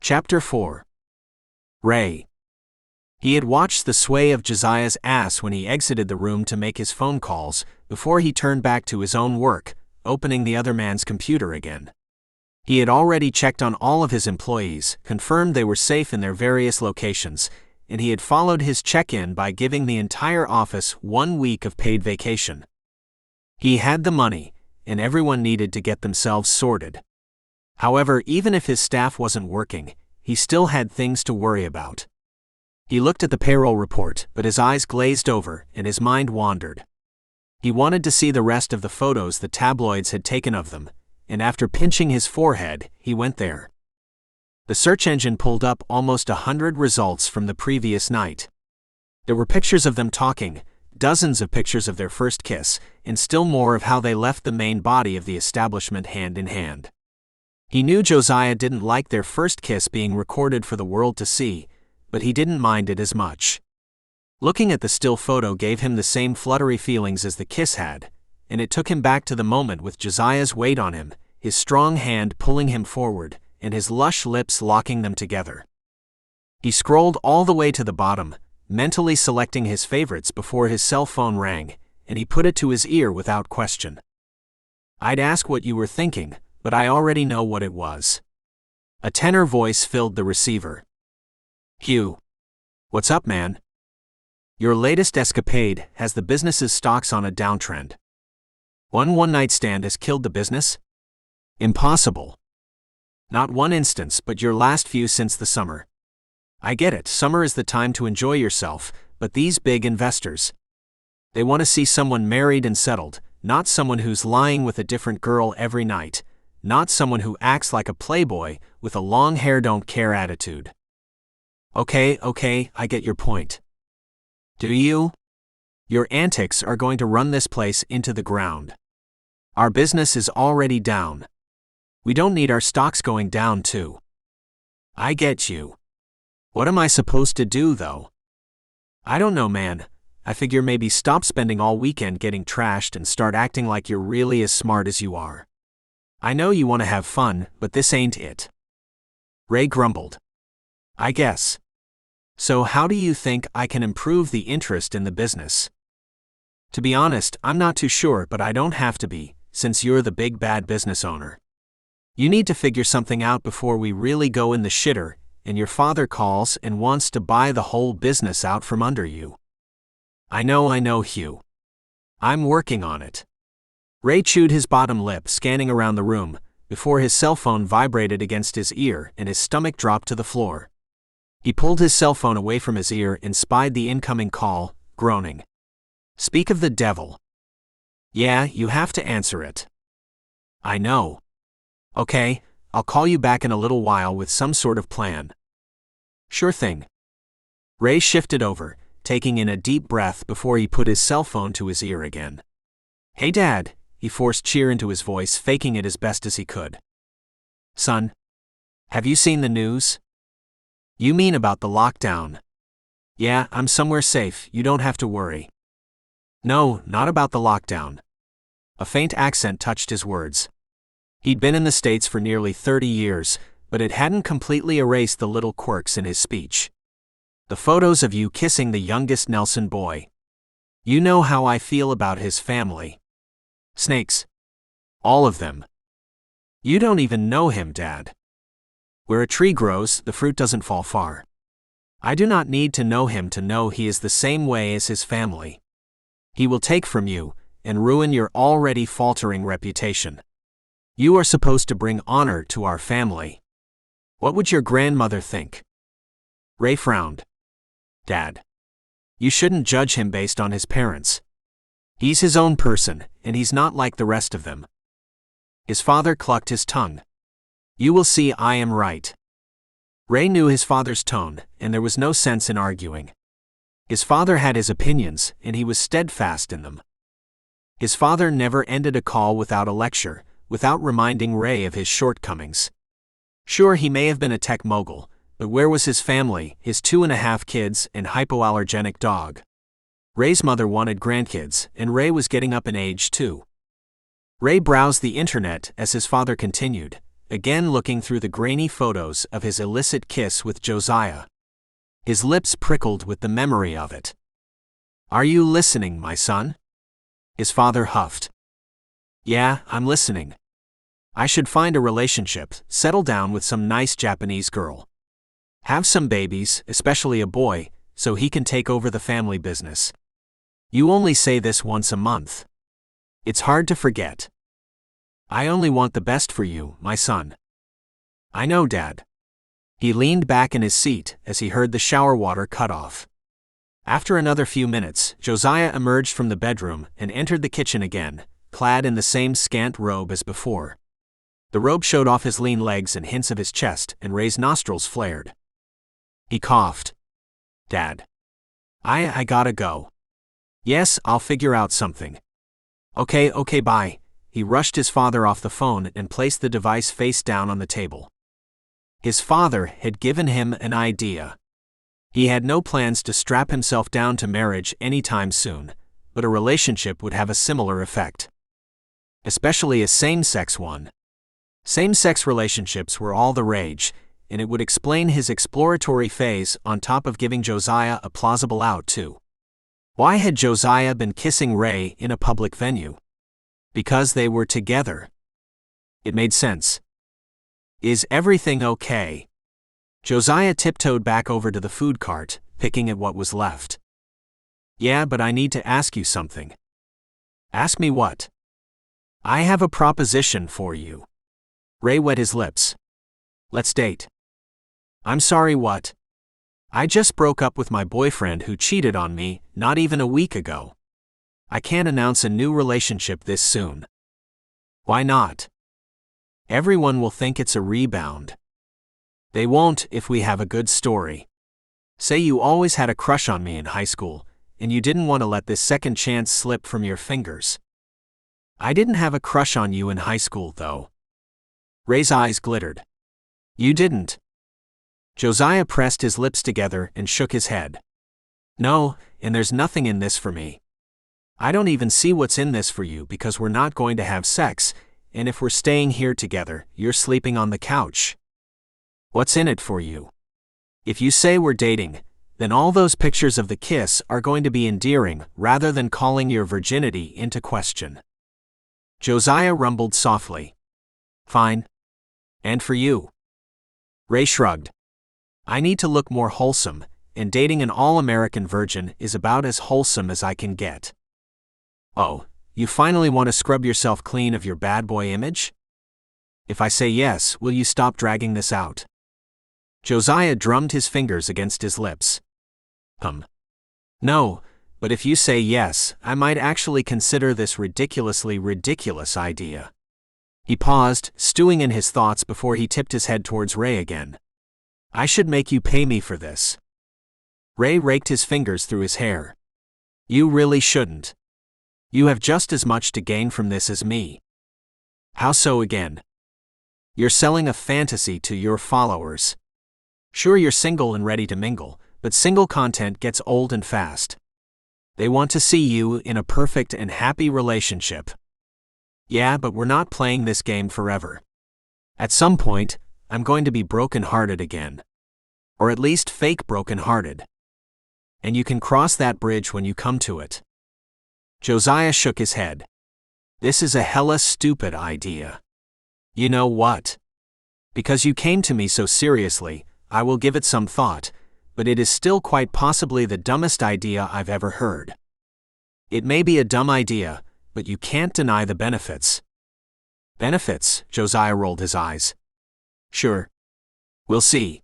Chapter 4. Ray. He had watched the sway of Josiah's ass when he exited the room to make his phone calls, before he turned back to his own work, opening the other man's computer again. He had already checked on all of his employees, confirmed they were safe in their various locations, and he had followed his check-in by giving the entire office 1 week of paid vacation. He had the money, and everyone needed to get themselves sorted. However, even if his staff wasn't working, he still had things to worry about. He looked at the payroll report, but his eyes glazed over and his mind wandered. He wanted to see the rest of the photos the tabloids had taken of them, and after pinching his forehead, he went there. The search engine pulled up almost 100 results from the previous night. There were pictures of them talking, dozens of pictures of their first kiss, and still more of how they left the main body of the establishment hand in hand. He knew Josiah didn't like their first kiss being recorded for the world to see, but he didn't mind it as much. Looking at the still photo gave him the same fluttery feelings as the kiss had, and it took him back to the moment with Josiah's weight on him, his strong hand pulling him forward, and his lush lips locking them together. He scrolled all the way to the bottom, mentally selecting his favorites before his cell phone rang, and he put it to his ear without question. "I'd ask what you were thinking, but I already know what it was." A tenor voice filled the receiver. "Hugh. What's up, man? Your latest escapade has the business's stocks on a downtrend. One one-night stand has killed the business? Impossible. Not one instance, but your last few since the summer. I get it, summer is the time to enjoy yourself, but these big investors, they want to see someone married and settled, not someone who's lying with a different girl every night, not someone who acts like a playboy with a long hair don't care attitude. Okay, I get your point. Do you? Your antics are going to run this place into the ground. Our business is already down. We don't need our stocks going down too. I get you. What am I supposed to do though? I don't know, man. I figure maybe stop spending all weekend getting trashed and start acting like you're really as smart as you are. I know you want to have fun, but this ain't it." Ray grumbled. "I guess. So how do you think I can improve the interest in the business?" "To be honest, I'm not too sure, but I don't have to be, since you're the big bad business owner. You need to figure something out before we really go in the shitter, and your father calls and wants to buy the whole business out from under you." I know, Hugh. I'm working on it." Ray chewed his bottom lip, scanning around the room, before his cell phone vibrated against his ear and his stomach dropped to the floor. He pulled his cell phone away from his ear and spied the incoming call, groaning. "Speak of the devil." "Yeah, you have to answer it." "I know." "Okay, I'll call you back in a little while with some sort of plan." "Sure thing." Ray shifted over, taking in a deep breath before he put his cell phone to his ear again. "Hey Dad," he forced cheer into his voice, faking it as best as he could. "Son, have you seen the news?" "You mean about the lockdown?" "Yeah, I'm somewhere safe, you don't have to worry." "No, not about the lockdown." A faint accent touched his words. He'd been in the States for nearly 30 years, but it hadn't completely erased the little quirks in his speech. "The photos of you kissing the youngest Nelson boy. You know how I feel about his family. Snakes. All of them. You don't even know him, Dad. Where a tree grows, the fruit doesn't fall far. I do not need to know him to know he is the same way as his family. He will take from you and ruin your already faltering reputation. You are supposed to bring honor to our family. What would your grandmother think?" Ray frowned. "Dad, you shouldn't judge him based on his parents. He's his own person, and he's not like the rest of them." His father clucked his tongue. "You will see I am right." Ray knew his father's tone, and there was no sense in arguing. His father had his opinions, and he was steadfast in them. His father never ended a call without a lecture, without reminding Ray of his shortcomings. Sure, he may have been a tech mogul, but where was his family, his 2.5 kids, and hypoallergenic dog? Ray's mother wanted grandkids, and Ray was getting up in age too. Ray browsed the internet as his father continued, again looking through the grainy photos of his illicit kiss with Josiah. His lips prickled with the memory of it. "Are you listening, my son?" his father huffed. "Yeah, I'm listening. I should find a relationship, settle down with some nice Japanese girl. Have some babies, especially a boy, so he can take over the family business. You only say this once a month. It's hard to forget. I only want the best for you, my son." "I know, Dad." He leaned back in his seat as he heard the shower water cut off. After another few minutes, Josiah emerged from the bedroom and entered the kitchen again, clad in the same scant robe as before. The robe showed off his lean legs and hints of his chest, and Ray's nostrils flared. He coughed. "Dad. I gotta go." "Yes, I'll figure out something." Okay, bye." He rushed his father off the phone and placed the device face down on the table. His father had given him an idea. He had no plans to strap himself down to marriage anytime soon, but a relationship would have a similar effect. Especially a same-sex one. Same-sex relationships were all the rage, and it would explain his exploratory phase on top of giving Josiah a plausible out too. Why had Josiah been kissing Ray in a public venue? Because they were together. It made sense. "Is everything okay?" Josiah tiptoed back over to the food cart, picking at what was left. "Yeah, but I need to ask you something." "Ask me what?" "I have a proposition for you." Ray wet his lips. "Let's date." "I'm sorry, what?" "I just broke up with my boyfriend who cheated on me not even a week ago. I can't announce a new relationship this soon." "Why not?" "Everyone will think it's a rebound." "They won't if we have a good story. Say you always had a crush on me in high school, and you didn't want to let this second chance slip from your fingers." "I didn't have a crush on you in high school, though." Ray's eyes glittered. "You didn't." Josiah pressed his lips together and shook his head. "No, and there's nothing in this for me. I don't even see what's in this for you because we're not going to have sex, and if we're staying here together, you're sleeping on the couch. What's in it for you? If you say we're dating, then all those pictures of the kiss are going to be endearing rather than calling your virginity into question." Josiah rumbled softly. "Fine. And for you?" Ray shrugged. "I need to look more wholesome, and dating an all-American virgin is about as wholesome as I can get." "Oh, you finally want to scrub yourself clean of your bad boy image? If I say yes, will you stop dragging this out?" Josiah drummed his fingers against his lips. "No, but if you say yes, I might actually consider this ridiculously ridiculous idea." He paused, stewing in his thoughts before he tipped his head towards Ray again. "I should make you pay me for this." Ray raked his fingers through his hair. "You really shouldn't. You have just as much to gain from this as me." "How so again?" "You're selling a fantasy to your followers. Sure, you're single and ready to mingle, but single content gets old and fast. They want to see you in a perfect and happy relationship. Yeah, but we're not playing this game forever. At some point, I'm going to be broken-hearted again. Or at least fake broken-hearted. And you can cross that bridge when you come to it." Josiah shook his head. "This is a hella stupid idea." "You know what? Because you came to me so seriously, I will give it some thought, but it is still quite possibly the dumbest idea I've ever heard." "It may be a dumb idea, but you can't deny the benefits." "Benefits?" Josiah rolled his eyes. "Sure. We'll see."